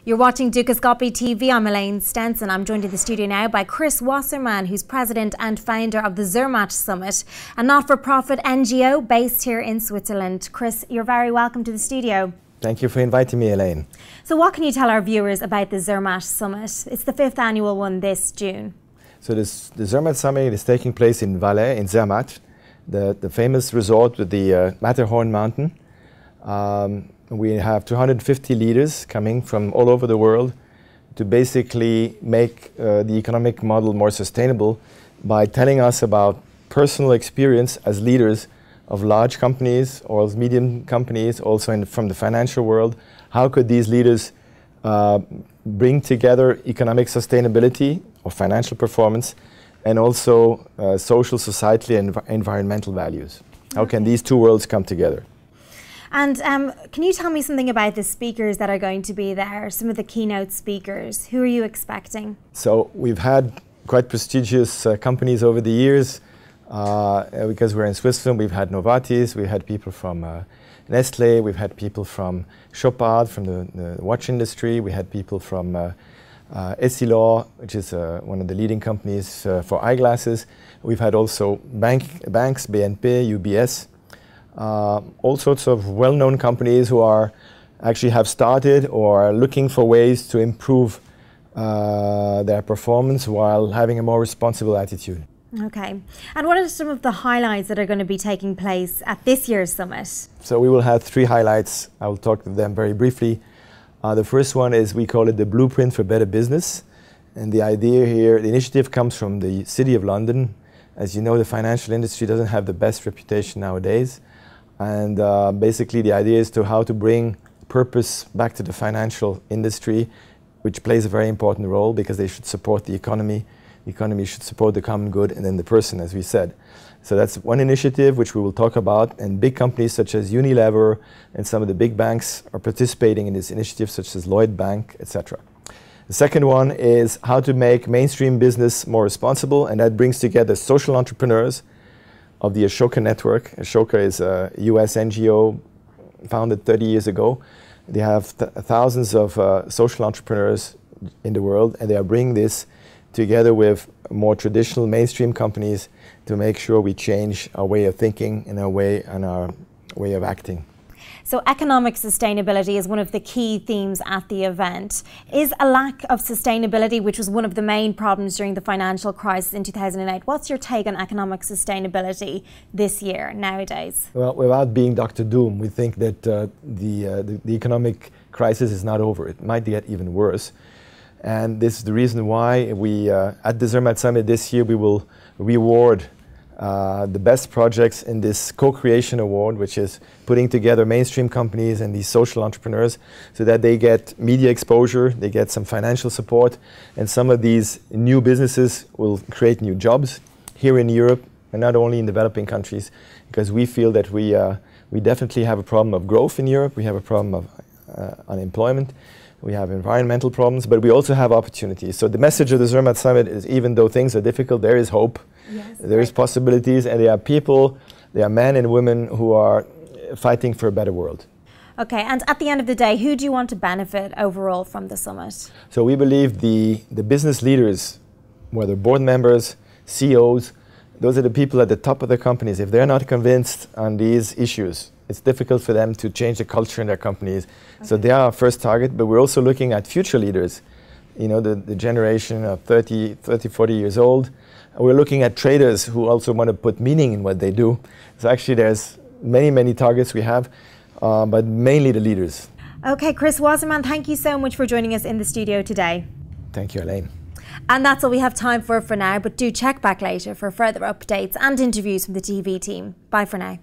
You're watching Dukascopy TV. I'm Elaine Stenson. I'm joined in the studio now by Chris Wasserman, who's president and founder of the Zermatt Summit, a not-for-profit NGO based here in Switzerland. Chris, you're very welcome to the studio. Thank you for inviting me, Elaine. So what can you tell our viewers about the Zermatt Summit? It's the 5th annual one this June. So the Zermatt Summit is taking place in Valais, in Zermatt, the famous resort with the Matterhorn mountain. We have 250 leaders coming from all over the world to basically make the economic model more sustainable by telling us about personal experience as leaders of large companies or as medium companies, also from the financial world. How could these leaders bring together economic sustainability or financial performance and also social, societal and environmental values? How can these two worlds come together? And can you tell me something about the speakers that are going to be there, some of the keynote speakers? Who are you expecting? So we've had quite prestigious companies over the years. Because we're in Switzerland, we've had Novartis, we've had people from Nestle, we've had people from Chopard, from the watch industry, we had people from Essilor, which is one of the leading companies for eyeglasses. We've had also banks, BNP, UBS. All sorts of well-known companies who actually have started or are looking for ways to improve their performance while having a more responsible attitude. Okay. And what are some of the highlights that are going to be taking place at this year's summit? So we will have 3 highlights. I will talk to them very briefly. The first one is, we call it the Blueprint for Better Business. And the idea here, the initiative comes from the City of London. As you know, the financial industry doesn't have the best reputation nowadays. And basically the idea is how to bring purpose back to the financial industry, which plays a very important role because they should support the economy. The economy should support the common good and then the person, as we said. So that's one initiative which we will talk about, and big companies such as Unilever and some of the big banks are participating in this initiative, such as Lloyd Bank, etc. The second one is how to make mainstream business more responsible, and that brings together social entrepreneurs of the Ashoka network. Ashoka is a US NGO founded 30 years ago. They have thousands of social entrepreneurs in the world, and they are bringing this together with more traditional mainstream companies to make sure we change our way of thinking and our way of acting. So economic sustainability is one of the key themes at the event. Is a lack of sustainability, which was one of the main problems during the financial crisis in 2008, what's your take on economic sustainability this year, nowadays? Well, without being Dr. Doom, we think that the economic crisis is not over. It might get even worse. And this is the reason why we, at the Zermatt Summit this year, we will reward the best projects in this co-creation award, which is putting together mainstream companies and these social entrepreneurs so that they get media exposure, they get some financial support, and some of these new businesses will create new jobs here in Europe and not only in developing countries, because we feel that we definitely have a problem of growth in Europe, we have a problem of unemployment, we have environmental problems, but we also have opportunities. So the message of the Zermatt Summit is, even though things are difficult, there is hope, there is possibilities, and there are people, there are men and women who are fighting for a better world. Okay, and at the end of the day, who do you want to benefit overall from the summit? So we believe the business leaders, whether board members, CEOs, those are the people at the top of the companies. If they're not convinced on these issues, it's difficult for them to change the culture in their companies. Okay. So they are our first target, but we're also looking at future leaders, you know, the generation of 30, 40 years old. We're looking at traders who also want to put meaning in what they do. So actually there's many targets we have, but mainly the leaders. Okay, Chris Wasserman, thank you so much for joining us in the studio today. Thank you, Elaine. And that's all we have time for now, but do check back later for further updates and interviews from the TV team. Bye for now.